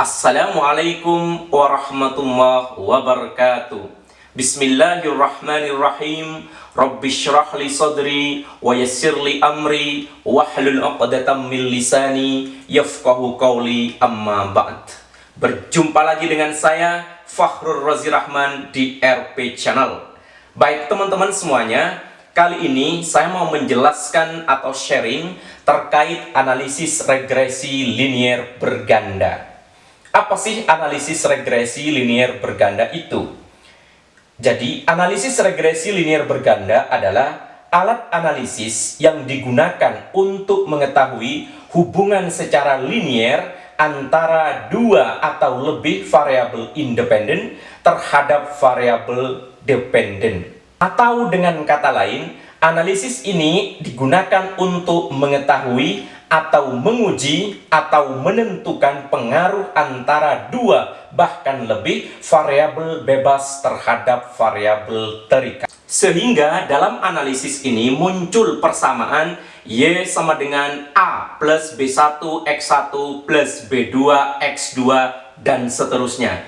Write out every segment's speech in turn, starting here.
Assalamualaikum warahmatullahi wabarakatuh. Bismillahirrahmanirrahim. Rabbishrah li sadri wa yassir li amri wahlul 'uqdatam min lisani yafqahu qawli, amma ba'd. Berjumpa lagi dengan saya Fakhrul Razi Rahman di RP Channel. Baik teman-teman semuanya, kali ini saya mau menjelaskan atau sharing terkait analisis regresi linier berganda. Apa sih analisis regresi linier berganda itu? Jadi, analisis regresi linier berganda adalah alat analisis yang digunakan untuk mengetahui hubungan secara linier antara dua atau lebih variabel independen terhadap variabel dependen. Atau dengan kata lain, analisis ini digunakan untuk mengetahui atau menguji atau menentukan pengaruh antara dua bahkan lebih variabel bebas terhadap variabel terikat. Sehingga dalam analisis ini muncul persamaan Y sama dengan A plus B1 X1 plus B2 X2 dan seterusnya.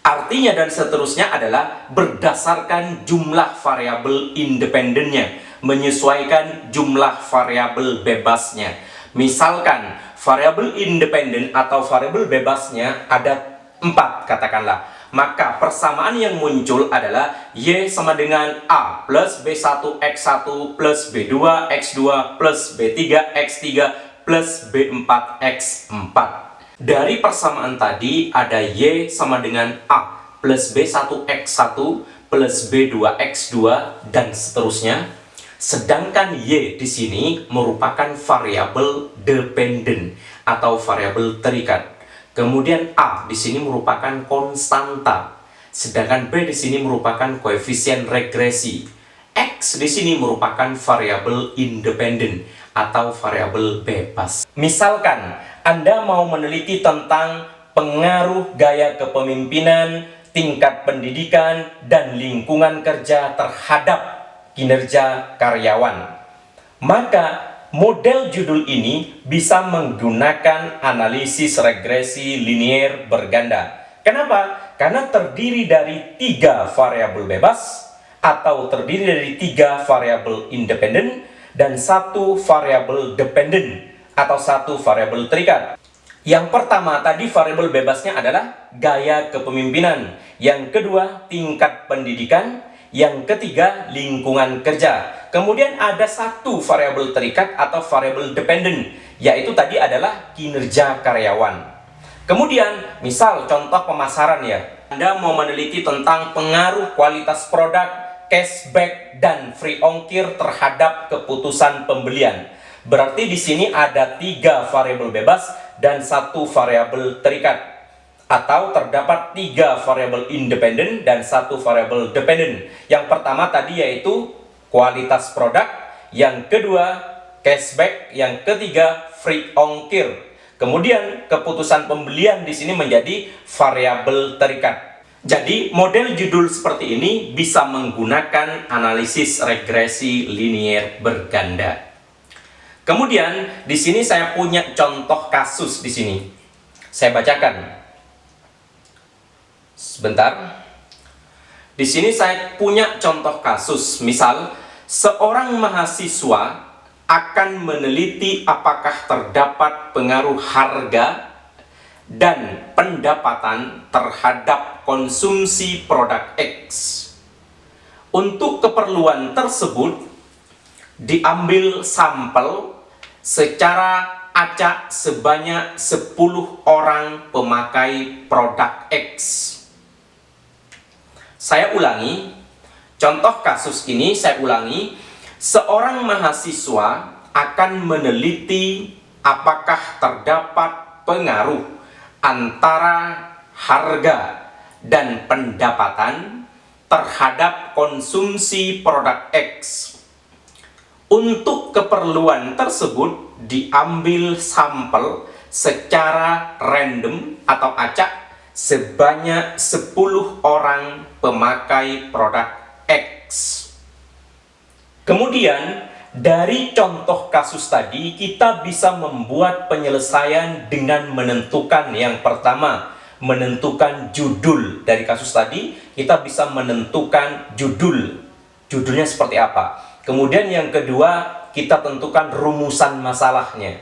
Artinya dan seterusnya adalah berdasarkan jumlah variabel independennya, menyesuaikan jumlah variabel bebasnya. Misalkan variabel independen atau variabel bebasnya ada 4 katakanlah, maka persamaan yang muncul adalah Y sama dengan A plus B1 X1 plus B2 X2 plus B3 X3 plus B4 X4. Dari persamaan tadi ada Y sama dengan A plus B1 X1 plus B2 X2 dan seterusnya. Sedangkan Y di sini merupakan variabel dependen atau variabel terikat. Kemudian A di sini merupakan konstanta. Sedangkan B di sini merupakan koefisien regresi. X di sini merupakan variabel independen atau variabel bebas. Misalkan Anda mau meneliti tentang pengaruh gaya kepemimpinan, tingkat pendidikan, dan lingkungan kerja terhadap kinerja karyawan. Maka model judul ini bisa menggunakan analisis regresi linier berganda. Kenapa? Karena terdiri dari 3 variabel bebas atau terdiri dari 3 variabel independen dan 1 variabel dependen atau 1 variabel terikat. Yang pertama tadi variabel bebasnya adalah gaya kepemimpinan, yang kedua tingkat pendidikan, yang ketiga lingkungan kerja. Kemudian ada 1 variabel terikat atau variabel dependen, yaitu tadi adalah kinerja karyawan. Kemudian misal contoh pemasaran ya, Anda mau meneliti tentang pengaruh kualitas produk, cashback, dan free ongkir terhadap keputusan pembelian. Berarti di sini ada 3 variabel bebas dan 1 variabel terikat. Atau terdapat 3 variabel independen dan 1 variabel dependen. Yang pertama tadi yaitu kualitas produk, yang kedua cashback, yang ketiga free ongkir. Kemudian keputusan pembelian di sini menjadi variabel terikat. Jadi model judul seperti ini bisa menggunakan analisis regresi linier berganda. Kemudian di sini saya punya contoh kasus di sini. Saya bacakan. Sebentar. Di sini saya punya contoh kasus. Misal, seorang mahasiswa akan meneliti apakah terdapat pengaruh harga dan pendapatan terhadap konsumsi produk X. Untuk keperluan tersebut, diambil sampel secara acak sebanyak 10 orang pemakai produk X. Saya ulangi, contoh kasus ini saya ulangi, seorang mahasiswa akan meneliti apakah terdapat pengaruh antara harga dan pendapatan terhadap konsumsi produk X. Untuk keperluan tersebut diambil sampel secara random atau acak sebanyak 10 orang pemakai produk X. Kemudian Dari contoh kasus tadi, kita bisa membuat penyelesaian dengan menentukan yang pertama, menentukan judul. Dari kasus tadi, kita bisa menentukan judul. Judulnya seperti apa. Kemudian yang kedua, kita tentukan rumusan masalahnya.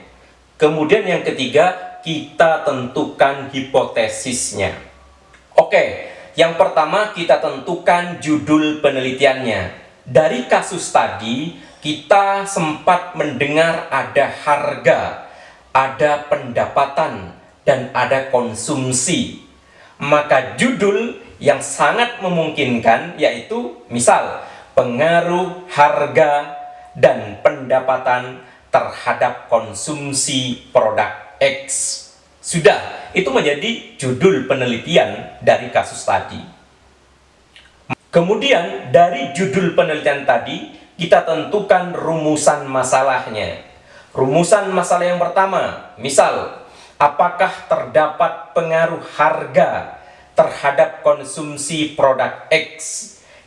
Kemudian yang ketiga, kita tentukan hipotesisnya. Oke, yang pertama kita tentukan judul penelitiannya. Dari kasus tadi, kita sempat mendengar ada harga, ada pendapatan, dan ada konsumsi. Maka judul yang sangat memungkinkan yaitu misal pengaruh harga dan pendapatan terhadap konsumsi produk X. Sudah, itu menjadi judul penelitian dari kasus tadi. Kemudian dari judul penelitian tadi, kita tentukan rumusan masalahnya. Rumusan masalah yang pertama, misal, apakah terdapat pengaruh harga terhadap konsumsi produk X?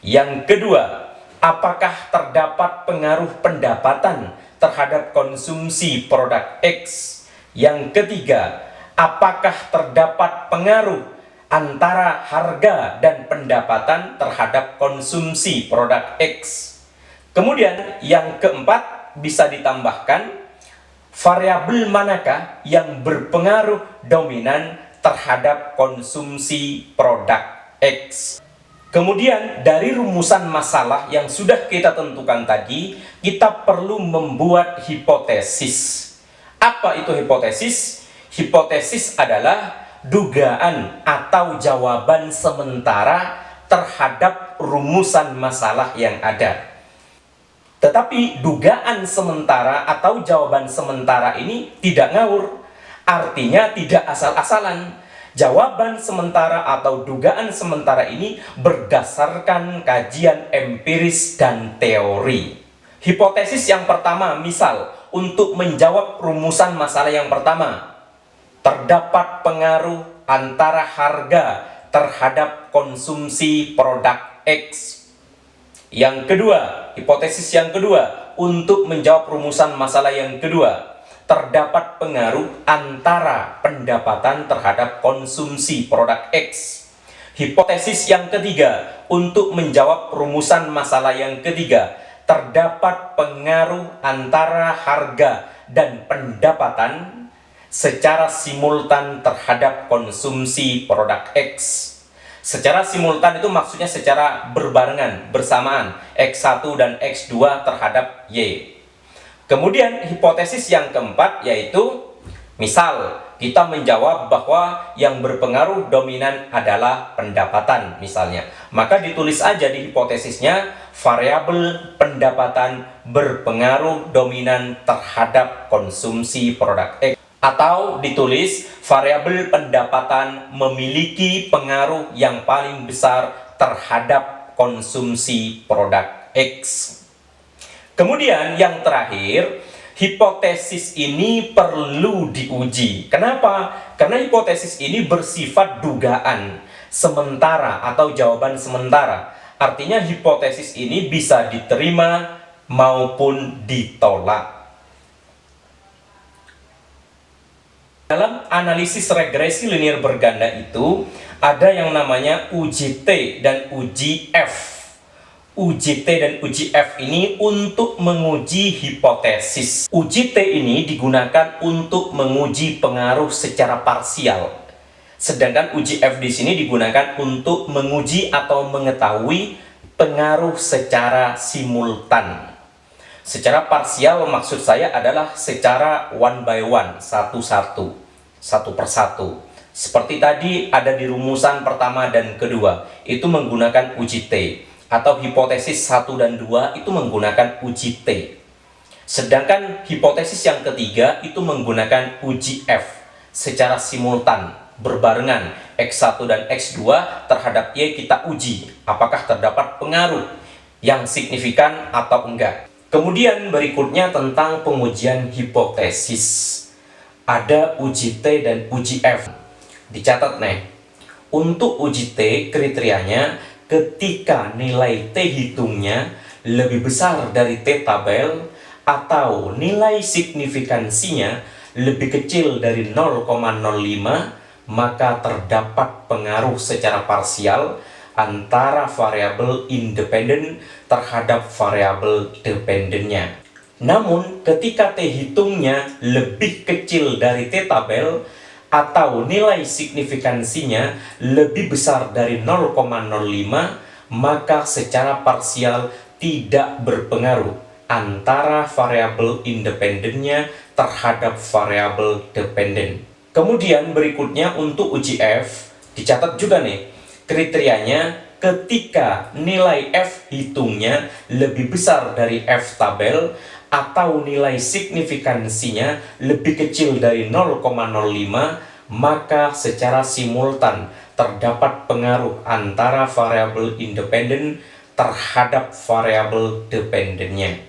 Yang kedua, apakah terdapat pengaruh pendapatan terhadap konsumsi produk X? Yang ketiga, apakah terdapat pengaruh antara harga dan pendapatan terhadap konsumsi produk X? Kemudian yang keempat bisa ditambahkan variabel manakah yang berpengaruh dominan terhadap konsumsi produk X. Kemudian dari rumusan masalah yang sudah kita tentukan tadi, kita perlu membuat hipotesis. Apa itu hipotesis? Hipotesis adalah dugaan atau jawaban sementara terhadap rumusan masalah yang ada. Tetapi dugaan sementara atau jawaban sementara ini tidak ngawur, artinya tidak asal-asalan. Jawaban sementara atau dugaan sementara ini berdasarkan kajian empiris dan teori. Hipotesis yang pertama, misal untuk menjawab rumusan masalah yang pertama, terdapat pengaruh antara harga terhadap konsumsi produk X. Yang kedua, hipotesis yang kedua, untuk menjawab rumusan masalah yang kedua, terdapat pengaruh antara pendapatan terhadap konsumsi produk X. Hipotesis yang ketiga, untuk menjawab rumusan masalah yang ketiga, terdapat pengaruh antara harga dan pendapatan secara simultan terhadap konsumsi produk X. Secara simultan itu maksudnya secara berbarengan, bersamaan, X1 dan X2 terhadap Y. Kemudian hipotesis yang keempat yaitu, misal kita menjawab bahwa yang berpengaruh dominan adalah pendapatan misalnya. Maka ditulis aja di hipotesisnya, variabel pendapatan berpengaruh dominan terhadap konsumsi produk X. Atau ditulis variabel pendapatan memiliki pengaruh yang paling besar terhadap konsumsi produk X. Kemudian yang terakhir, hipotesis ini perlu diuji. Kenapa? Karena hipotesis ini bersifat dugaan sementara atau jawaban sementara. Artinya hipotesis ini bisa diterima maupun ditolak. Dalam analisis regresi linear berganda itu ada yang namanya uji T dan uji F. Uji T dan uji F ini untuk menguji hipotesis. Uji T ini digunakan untuk menguji pengaruh secara parsial. Sedangkan uji F di sini digunakan untuk menguji atau mengetahui pengaruh secara simultan. Secara parsial maksud saya adalah secara one by one, satu-satu, satu persatu. Seperti tadi ada di rumusan pertama dan kedua, itu menggunakan uji T. Atau hipotesis 1 dan 2 itu menggunakan uji T. Sedangkan hipotesis yang ketiga itu menggunakan uji F. Secara simultan, berbarengan, X1 dan X2 terhadap Y kita uji. Apakah terdapat pengaruh yang signifikan atau enggak. Kemudian berikutnya tentang pengujian hipotesis. Ada uji T dan uji F. Dicatat nih. Untuk uji T kriterianya ketika nilai T hitungnya lebih besar dari T tabel atau nilai signifikansinya lebih kecil dari 0,05, maka terdapat pengaruh secara parsial antara variabel independen terhadap variabel dependennya. Namun, ketika T hitungnya lebih kecil dari T tabel atau nilai signifikansinya lebih besar dari 0,05, maka secara parsial tidak berpengaruh antara variabel independennya terhadap variabel dependen. Kemudian berikutnya untuk uji F, dicatat juga nih, kriterianya ketika nilai F hitungnya lebih besar dari F tabel atau nilai signifikansinya lebih kecil dari 0,05, maka secara simultan terdapat pengaruh antara variabel independen terhadap variabel dependennya.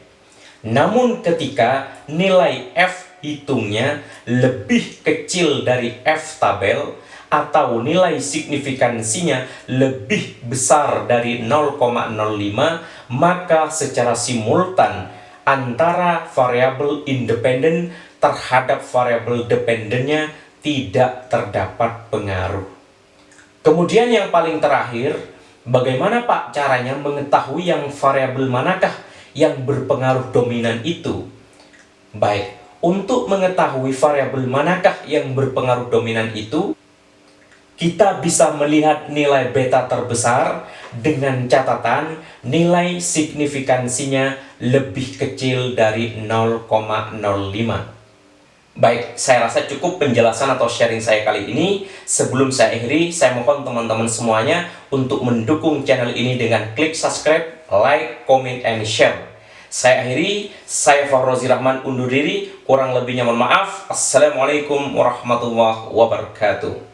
Namun ketika nilai F hitungnya lebih kecil dari F tabel atau nilai signifikansinya lebih besar dari 0,05, maka secara simultan antara variabel independen terhadap variabel dependennya tidak terdapat pengaruh. Kemudian yang paling terakhir, bagaimana Pak caranya mengetahui yang variabel manakah yang berpengaruh dominan itu? Baik, untuk mengetahui variabel manakah yang berpengaruh dominan itu, kita bisa melihat nilai beta terbesar dengan catatan nilai signifikansinya lebih kecil dari 0,05. Baik, saya rasa cukup penjelasan atau sharing saya kali ini. Sebelum saya akhiri, saya mohon teman-teman semuanya untuk mendukung channel ini dengan klik subscribe, like, comment, and share. Saya akhiri, saya Fahrozi Rahman undur diri, kurang lebihnya mohon maaf. Assalamualaikum warahmatullahi wabarakatuh.